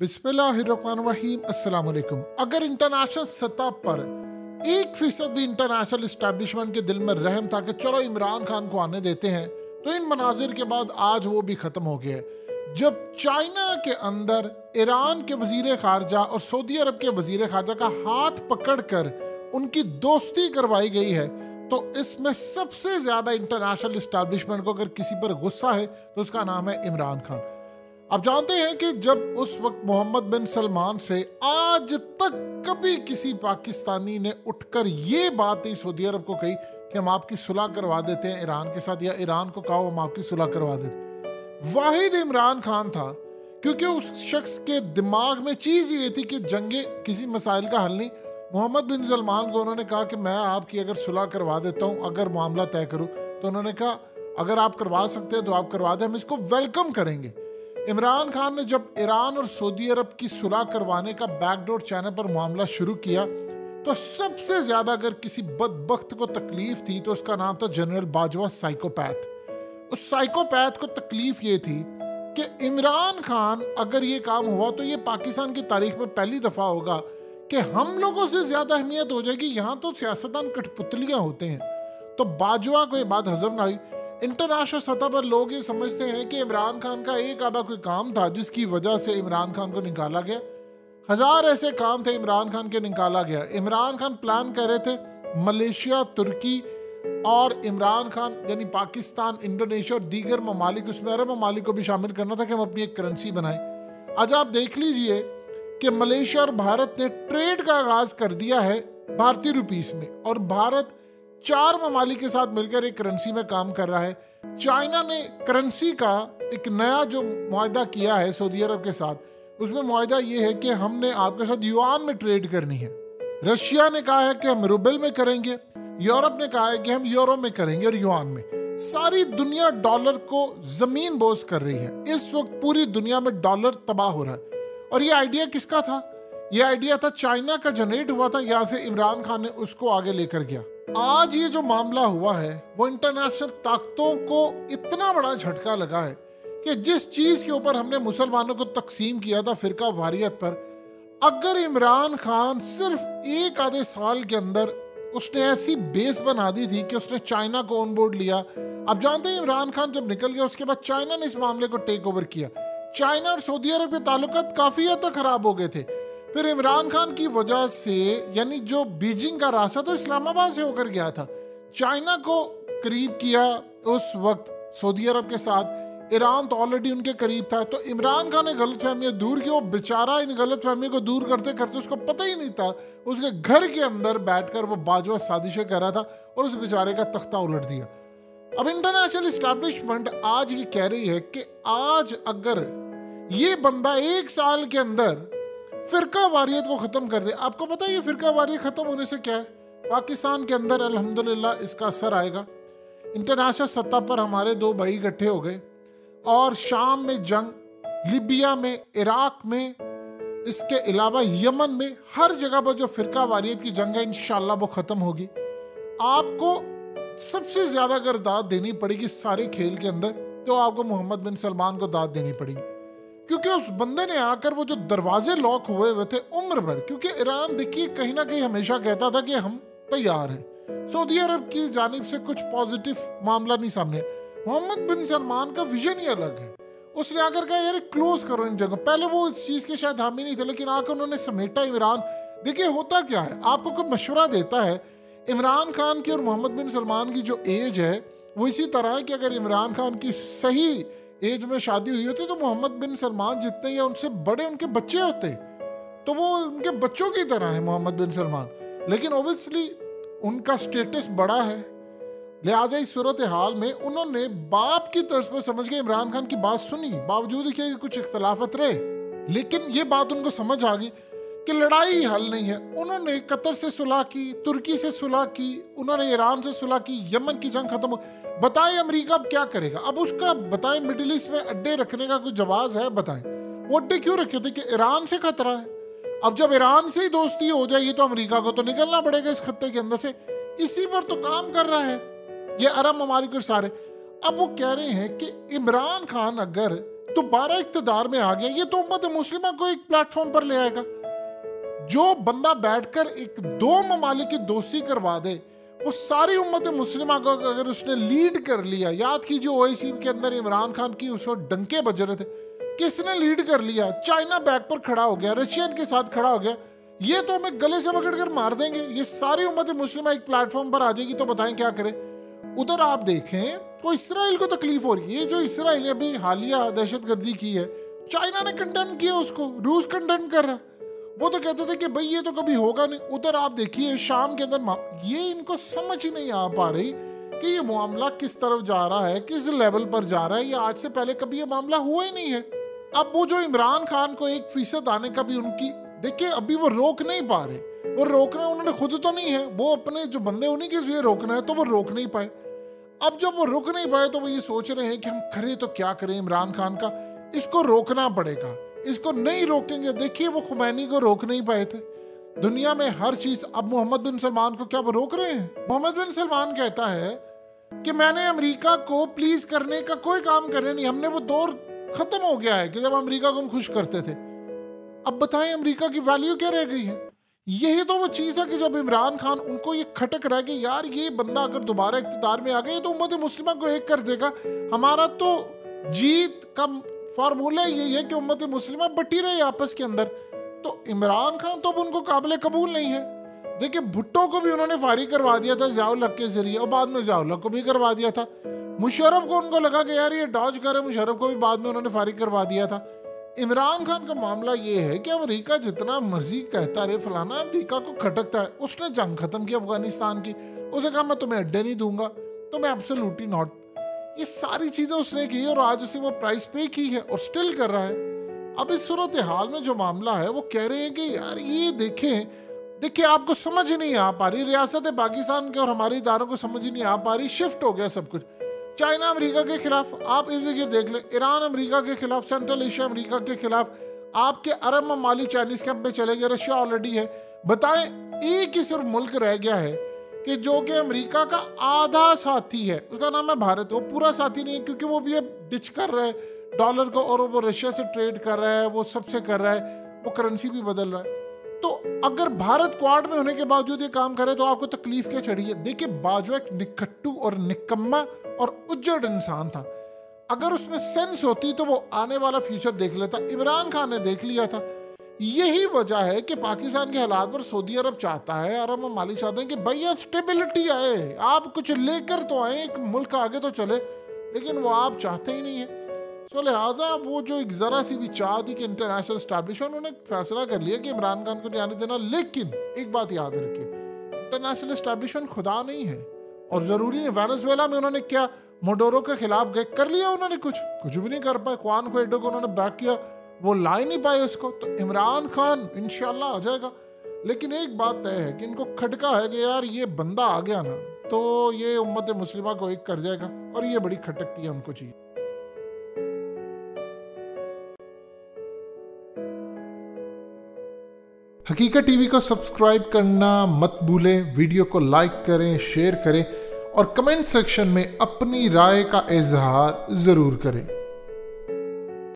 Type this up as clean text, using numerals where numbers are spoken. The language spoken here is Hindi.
बिस्मिल्लाहिर्रहमानिर्रहीम अस्सलाम वालेकुम। अगर इंटरनेशनल सतह पर 1% भी इंटरनेशनल इस्टेब्लिशमेंट के दिल में रहम था कि चलो इमरान खान को आने देते हैं, तो इन मनाजिर के बाद आज वो भी ख़त्म हो गया है। जब चाइना के अंदर ईरान के वजीर खारजा और सऊदी अरब के वजीर खारजा का हाथ पकड़ कर उनकी दोस्ती करवाई गई है, तो इसमें सबसे ज़्यादा इंटरनेशनल इस्टेब्लिशमेंट को अगर किसी पर गुस्सा है तो उसका नाम है इमरान खान। आप जानते हैं कि जब उस वक्त मोहम्मद बिन सलमान से आज तक कभी किसी पाकिस्तानी ने उठकर ये बात नहीं सऊदी अरब को कही कि हम आपकी सुलह करवा देते हैं ईरान के साथ, या ईरान को कहो हम आपकी सुलह करवा देते। वाहिद इमरान खान था, क्योंकि उस शख्स के दिमाग में चीज़ ये थी कि जंगे किसी मसाइल का हल नहीं। मोहम्मद बिन सलमान को उन्होंने कहा कि मैं आपकी अगर सुलह करवा देता हूँ, अगर मामला तय करूँ, तो उन्होंने कहा अगर आप करवा सकते हैं तो आप करवा दें, हम इसको वेलकम करेंगे। इमरान खान ने जब ईरान और सऊदी अरब की सुलह करवाने का बैकडोर चैनल पर मामला शुरू किया, तो सबसे ज्यादा अगर किसी बदबख्त को तकलीफ थी तो उसका नाम था जनरल बाजवा साइकोपैथ। उस साइकोपैथ को तकलीफ ये थी कि इमरान खान अगर ये काम हुआ तो ये पाकिस्तान की तारीख में पहली दफा होगा कि हम लोगों से ज्यादा अहमियत हो जाएगी। यहाँ तो सियासतदान कठपुतलियां होते हैं। तो बाजवा को ये बात हजम ना आई। इंटरनेशनल सतह पर लोग ये समझते हैं कि इमरान खान का एक आधा कोई काम था जिसकी वजह से इमरान खान को निकाला गया। हजार ऐसे काम थे इमरान खान के निकाला गया। इमरान खान प्लान कर रहे थे मलेशिया, तुर्की और इमरान खान यानी पाकिस्तान, इंडोनेशिया और दीगर ममालिक, उसमें अरब ममालिक को भी शामिल करना था कि हम अपनी एक करेंसी बनाएं। आज आप देख लीजिए कि मलेशिया और भारत ने ट्रेड का आगाज कर दिया है भारतीय रुपीस में, और भारत 4 ममालिक के साथ मिलकर एक करेंसी में काम कर रहा है। चाइना ने करेंसी का एक नया जो मुआहदा किया है सऊदी अरब के साथ, उसमें मुआहदा ये है कि हमने आपके साथ युआन में ट्रेड करनी है। रशिया ने कहा है कि हम रूबल में करेंगे, यूरोप ने कहा है कि हम यूरो में करेंगे और युआन में। सारी दुनिया डॉलर को जमीन बोझ कर रही है। इस वक्त पूरी दुनिया में डॉलर तबाह हो रहा है। और ये आइडिया किसका था? ये आइडिया था चाइना का, जनरेट हुआ था यहाँ से। इमरान खान ने उसको आगे लेकर गया। आज ये जो मामला हुआ है वो इंटरनेशनल ताकतों को इतना बड़ा झटका लगा है कि जिस चीज के ऊपर हमने मुसलमानों को तकसीम किया था फिरका वारियत पर, अगर इमरान खान सिर्फ एक आधे साल के अंदर उसने ऐसी बेस बना दी थी कि उसने चाइना को ऑन बोर्ड लिया। अब जानते हैं इमरान खान जब निकल गया उसके बाद चाइना ने इस मामले को टेक ओवर किया। चाइना और सऊदी अरब के ताल्लुकात काफी हद तक खराब हो गए थे। फिर इमरान खान की वजह से, यानी जो बीजिंग का रास्ता तो इस्लामाबाद से होकर गया था, चाइना को करीब किया उस वक्त सऊदी अरब के साथ। ईरान तो ऑलरेडी उनके करीब था। तो इमरान खान ने गलतफहमियां दूर की। वो बेचारा इन गलतफहमियों को दूर करते करते उसको पता ही नहीं था, उसके घर के अंदर बैठकर वो बाजवा साजिशें कर रहा था और उस बेचारे का तख्ता उलट दिया। अब इंटरनेशनल इस्टेब्लिशमेंट आज ये कह रही है कि आज अगर ये बंदा 1 साल के अंदर फिरका वारियत को खत्म कर दे, आपको पता है ये फिरका वारियत खत्म होने से क्या है? पाकिस्तान के अंदर अल्हम्दुलिल्लाह इसका असर आएगा। इंटरनेशनल सतह पर हमारे 2 भाई इकट्ठे हो गए, और शाम में जंग, लिबिया में, इराक में, इसके अलावा यमन में, हर जगह पर जो फिरका वारियत की जंग है इंशाल्लाह वो खत्म होगी। आपको सबसे ज्यादा अगर दाद देनी पड़ेगी सारे खेल के अंदर, तो आपको मोहम्मद बिन सलमान को दाद देनी पड़ेगी, क्योंकि उस बंदे ने आकर वो जो दरवाजे लॉक हुए हुए थे उम्र भर, क्योंकि ईरान देखिए कहीं ना कहीं हमेशा कहता था कि हम तैयार हैं। सऊदी अरब की जानिब से कुछ पॉजिटिव मामला नहीं सामने। मोहम्मद बिन सलमान का विजन ही अलग है। उसने आकर कहा यार क्लोज करो इन जगह। पहले वो इस चीज के शायद हामी नहीं थे, लेकिन आकर उन्होंने समेटा इमरान। देखिए होता क्या है, आपको कोई मशवरा देता है, इमरान खान की और मोहम्मद बिन सलमान की जो एज है वो इसी तरह है कि अगर इमरान खान की सही एज में शादी हुई होती तो मोहम्मद बिन सलमान जितने या उनसे बड़े उनके बच्चे होते, तो वो उनके बच्चों की तरह है मोहम्मद बिन सलमान। लेकिन ओबियसली उनका स्टेटस बड़ा है, लिहाजा इस सूरत हाल में उन्होंने बाप की तर्ज पर समझ के इमरान खान की बात सुनी, बावजूद कि कुछ इख्तलाफत रहे, लेकिन ये बात उनको समझ आ गई कि लड़ाई हल नहीं है। उन्होंने कतर से सुलह की, तुर्की से सुलह की, उन्होंने ईरान से सुलह की, यमन की जंग खत्म हो। बताएं अमेरिका अब क्या करेगा? अब उसका बताएं मिडिल ईस्ट में अड्डे रखने का कोई जवाब है? बताएं वो अड्डे क्यों रखे थे? कि ईरान से खतरा है। अब जब ईरान से ही दोस्ती हो जाएगी तो अमेरिका को तो निकलना पड़ेगा इस खत्ते के अंदर से। इसी पर तो काम कर रहा है ये अरब ममालिक सारे। अब वो कह रहे हैं कि इमरान खान अगर दोबारा इक्तदार में आ गया, ये तो उम्मत मुस्लिमा को एक प्लेटफॉर्म पर ले आएगा। जो बंदा बैठकर एक दो ममालिक की दोस्ती करवा दे, वो सारी उम्मत मुस्लिमा को अगर उसने लीड कर लिया, याद कीजिए ओआईसी के अंदर इमरान खान की उस वक्त डंके बज रहे थे, किसने लीड कर लिया? चाइना बैक पर खड़ा हो गया, रशियन के साथ खड़ा हो गया, ये तो हमें गले से पकड़कर मार देंगे, ये सारी उम्मत मुस्लिमा एक प्लेटफॉर्म पर आ जाएगी, तो बताएं क्या करें? उधर आप देखें तो इसराइल को तकलीफ हो रही है। जो इसराइल ने अभी हालिया दहशतगर्दी की है, चाइना ने कंडेम किया उसको, रूस कंडेम कर रहा। वो तो कहते थे कि भाई ये तो कभी होगा नहीं। उधर आप देखिए शाम के अंदर, ये इनको समझ ही नहीं आ पा रही कि ये मामला किस तरफ जा रहा है, किस लेवल पर जा रहा है। ये आज से पहले कभी ये मामला हुआ ही नहीं है। अब वो जो इमरान खान को 1% आने का भी उनकी, देखिए अभी वो रोक नहीं पा रहे। वो रोकना उन्होंने खुद तो नहीं है, वो अपने जो बंदे उन्हीं के से रोकना है, तो वो रोक नहीं पाए। अब जब वो रुक नहीं पाए तो वो ये सोच रहे हैं कि हम करें तो क्या करें। इमरान खान का इसको रोकना पड़ेगा, इसको नहीं रोकेंगे। देखिए वो खुमैनी को रोक नहीं पाए थे, दुनिया में हर चीज। अब मोहम्मद बिन सलमान को क्या वो रोक रहे हैं? मोहम्मद बिन सलमान कहता है कि मैंने अमेरिका को प्लीज करने का कोई काम करे नहीं, हमने वो दौर खत्म हो गया है कि जब अमेरिका को हम खुश करते थे। अब बताएं अमेरिका की वैल्यू क्या रह गई है? यही तो वो चीज़ है कि जब इमरान खान, उनको ये खटक रहा है कि यार ये बंदा अगर दोबारा इख्तियार में आ गया तो उम्मत मुस्लिमा को एक कर देगा। हमारा तो जीत का फार्मूला यही है कि उम्मत मुस्लिमा बटी रहे आपस के अंदर। तो इमरान खान तो अब उनको काबिल कबूल नहीं है। देखिए भुट्टो को भी उन्होंने फारिग करवा दिया था ज़ियाउल हक के जरिए, और बाद में ज़ियाउल हक को भी करवा दिया था। मुशर्रफ को उनको लगा कि यार ये डॉज करे, मुशर्रफ को भी बाद में उन्होंने फारिग करवा दिया था। इमरान खान का मामला ये है कि अमेरिका जितना मर्जी कहता रहे फलाना, अमेरिका को खटकता है। उसने जंग खत्म की अफगानिस्तान की, उसे कहा मैं तुम्हें अड्डे नहीं दूंगा, तो मैं एब्सोल्युटली नॉट। ये सारी चीजें उसने की और आज उसे वो प्राइस पे की है और स्टिल कर रहा है। अब इस सूरत हाल में जो मामला है वो कह रहे हैं कि यार ये देखिए आपको समझ ही नहीं आ पा रही, रियासत पाकिस्तान के और हमारे इदारों को समझ ही नहीं आ पा रही। शिफ्ट हो गया सब कुछ। चाइना अमेरिका के खिलाफ, आप इर्द गिर्द देख लें, ईरान अमेरिका के खिलाफ, सेंट्रल एशिया अमेरिका के खिलाफ, आपके अरब ममालिक चाइनीज कैंप में चले गए, रशिया ऑलरेडी है। बताएं एक ही सिर्फ मुल्क रह गया है कि जो कि अमेरिका का आधा साथी है, उसका नाम है भारत। वो पूरा साथी नहीं है क्योंकि वो भी अब डिच कर रहा है डॉलर को, और वो रशिया से ट्रेड कर रहा है, वो सबसे कर रहा है, वो करेंसी भी बदल रहा है। तो अगर भारत क्वाड में होने के बावजूद ये काम करे तो आपको तकलीफ क्या चढ़ी है? देखिए बाजवा एक निकट्टू और निकम्मा और उज्जड़ इंसान था। अगर उसमें सेंस होती तो वो आने वाला फ्यूचर देख लेता। इमरान खान ने देख लिया था। यही वजह है कि पाकिस्तान के हालात पर सऊदी अरब चाहता है, अरब ममालिक चाहते हैं कि भैया स्टेबिलिटी आए, आप कुछ लेकर तो आए, एक मुल्क आगे तो चले, लेकिन वो आप चाहते ही नहीं है। सो लिहाजा वो जो एक ज़रा सी भी चाह थी कि इंटरनेशनल एस्टैब्लिशमेंट, उन्होंने फैसला कर लिया कि इमरान खान को नहीं आने देना। लेकिन एक बात याद रखिए, इंटरनेशनल एस्टैब्लिशमेंट खुदा नहीं है और ज़रूरी नहीं। वेनेजुएला में उन्होंने क्या मोडोरो के खिलाफ गए, कर लिया उन्होंने, कुछ भी नहीं कर पाए। ख्वान क्वाइडो को उन्होंने बैक किया, वो ला ही नहीं पाए उसको। तो इमरान खान इंशाल्लाह आ जाएगा। लेकिन एक बात तय है कि इनको खटका है कि यार ये बंदा आ गया ना तो ये उम्मत मुस्लिमा को एक कर जाएगा, और ये बड़ी खटकती है हमको चीज। हकीकत टीवी को सब्सक्राइब करना मत भूलें, वीडियो को लाइक करें, शेयर करें और कमेंट सेक्शन में अपनी राय का इजहार ज़रूर करें।